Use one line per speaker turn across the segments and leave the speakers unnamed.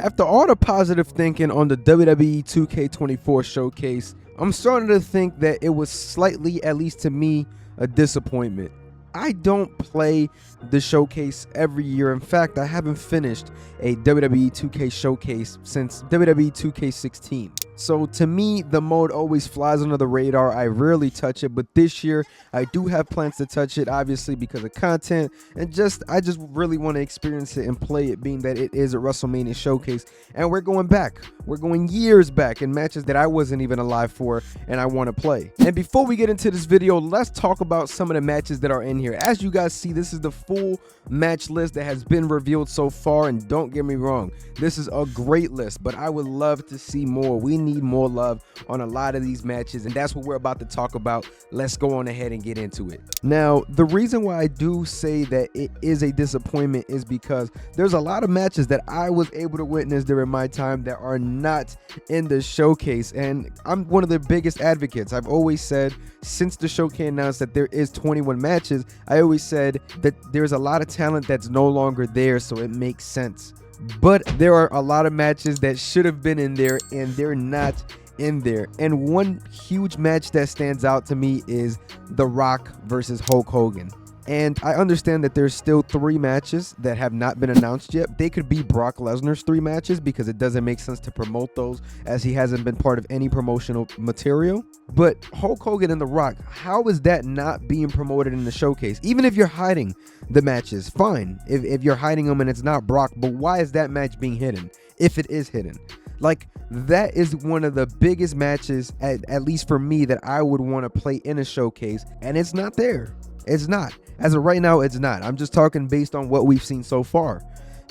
After all the positive thinking on the WWE 2K24 showcase, I'm starting to think that it was slightly, at least to me, a disappointment. I don't play the showcase every year. In fact, I haven't finished a WWE 2K showcase since WWE 2K16. So to me, the mode always flies under the radar. I rarely touch it, but this year I do have plans to touch it, obviously because of content, and I just really want to experience it and play it, being that it is a WrestleMania showcase, and we're going back. We're going years back in matches that I wasn't even alive for and I want to play. And before we get into this video, let's talk about some of the matches that are in here. As you guys see, this is the full match list that has been revealed so far, and don't get me wrong, this is a great list, but I would love to see more. We need more love on a lot of these matches, and that's what we're about to talk about. Let's go on ahead and get into it. Now, the reason why I do say that it is a disappointment is because there's a lot of matches that I was able to witness during my time that are not in the showcase, and I'm one of the biggest advocates. I've always said, since the showcase announced that there is 21 matches, I always said that there's a lot of talent that's no longer there, so it makes sense. But there are a lot of matches that should have been in there and they're not in there. And one huge match that stands out to me is The Rock versus Hulk Hogan. And I understand that there's still 3 matches that have not been announced yet. They could be Brock Lesnar's 3 matches because it doesn't make sense to promote those as he hasn't been part of any promotional material. But Hulk Hogan and The Rock, how is that not being promoted in the showcase? Even if you're hiding the matches, fine. If you're hiding them and it's not Brock, but why is that match being hidden if it is hidden? Like, that is one of the biggest matches, at least for me, that I would want to play in a showcase, and it's not there. It's not. As of right now, it's not. I'm just talking based on what we've seen so far.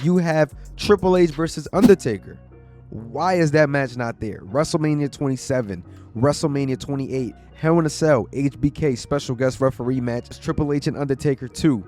You have Triple H versus Undertaker. Why is that match not there? WrestleMania 27, WrestleMania 28, Hell in a Cell, HBK special guest referee match, Triple H and Undertaker 2.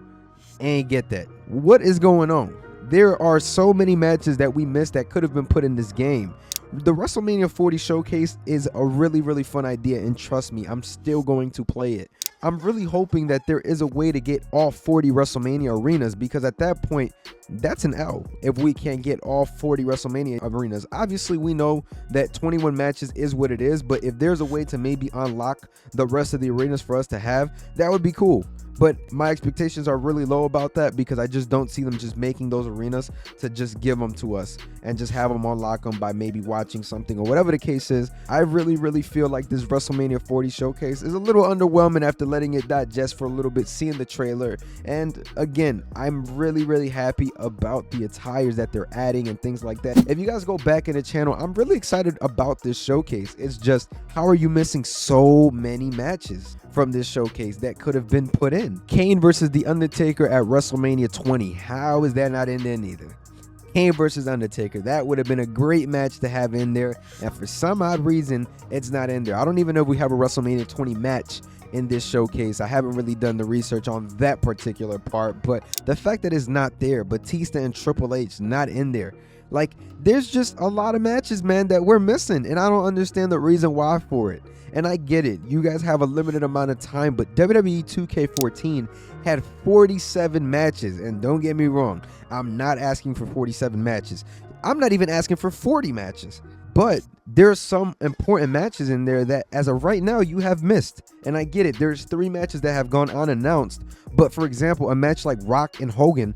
Ain't get that. What is going on? There are so many matches that we missed that could have been put in this game. The WrestleMania 40 showcase is a really, really fun idea, and trust me, I'm still going to play it. I'm really hoping that there is a way to get all 40 WrestleMania arenas, because at that point, that's an L if we can't get all 40 WrestleMania arenas. Obviously, we know that 21 matches is what it is, but if there's a way to maybe unlock the rest of the arenas for us to have, that would be cool. But my expectations are really low about that because I just don't see them just making those arenas to just give them to us and just have them unlock them by maybe watching something or whatever the case is. I really, really feel like this WrestleMania 40 showcase is a little underwhelming after letting it digest for a little bit, seeing the trailer. And again, I'm really, really happy about the attires that they're adding and things like that. If you guys go back in the channel, I'm really excited about this showcase. It's just, how are you missing so many matches from this showcase that could have been put in? Kane versus The Undertaker at WrestleMania 20. How is that not in there neither? Kane versus Undertaker. That would have been a great match to have in there, and for some odd reason, it's not in there. I don't even know if we have a WrestleMania 20 match in this showcase. I haven't really done the research on that particular part, but the fact that it's not there, Batista and Triple H not in there, like, there's just a lot of matches, man, that we're missing, and I don't understand the reason why for it. And I get it, you guys have a limited amount of time, but WWE 2K14 had 47 matches, and don't get me wrong, I'm not asking for 47 matches. I'm not even asking for 40 matches. But there's some important matches in there that, as of right now, you have missed. And I get it, there's 3 matches that have gone unannounced. But for example, a match like Rock and Hogan,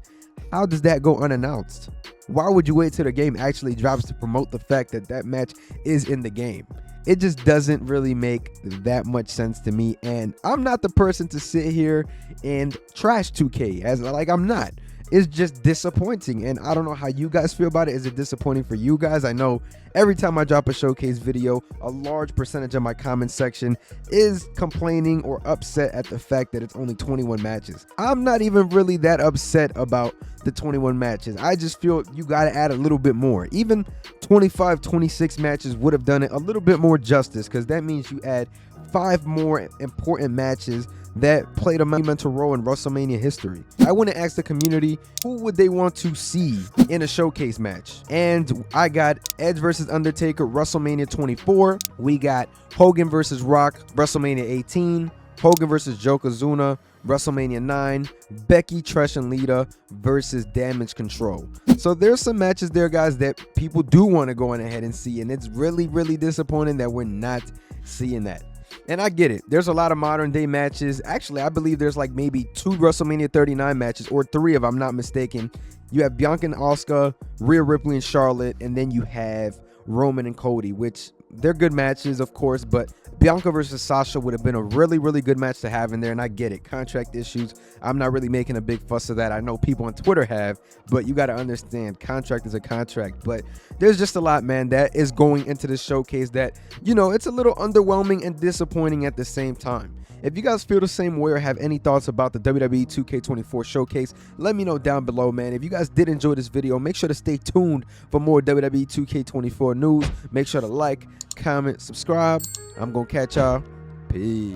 how does that go unannounced? Why would you wait till the game actually drops to promote the fact that that match is in the game? It just doesn't really make that much sense to me, and I'm not the person to sit here and trash 2K, as like I'm not. It's just disappointing, and I don't know how you guys feel about it. Is it disappointing for you guys? I know every time I drop a showcase video, a large percentage of my comment section is complaining or upset at the fact that it's only 21 matches. I'm not even really that upset about the 21 matches. I just feel you got to add a little bit more. Even 25, 26 matches would have done it a little bit more justice, because that means you add 5 more important matches that played a monumental role in WrestleMania history. I want to ask the community, who would they want to see in a showcase match? And I got Edge versus Undertaker, WrestleMania 24. We got Hogan versus Rock, WrestleMania 18. Hogan versus Yokozuna, WrestleMania 9, Becky, Trish, and Lita versus Damage Control. So there's some matches there, guys, that people do want to go on ahead and see, and it's really, really disappointing that we're not seeing that. And I get it. There's a lot of modern day matches. Actually, I believe there's like maybe 2 WrestleMania 39 matches, or 3 if I'm not mistaken. You have Bianca and Asuka, Rhea Ripley and Charlotte, and then you have Roman and Cody, which they're good matches, of course, but Bianca versus Sasha would have been a really, really good match to have in there, and I get it. Contract issues. I'm not really making a big fuss of that. I know people on Twitter have, but you got to understand, contract is a contract. But there's just a lot, man, that is going into the showcase that, you know, it's a little underwhelming and disappointing at the same time. If you guys feel the same way or have any thoughts about the WWE 2K24 showcase, let me know down below, man. If you guys did enjoy this video, make sure to stay tuned for more WWE 2K24 news. Make sure to like, comment, subscribe. I'm going to catch y'all. Peace.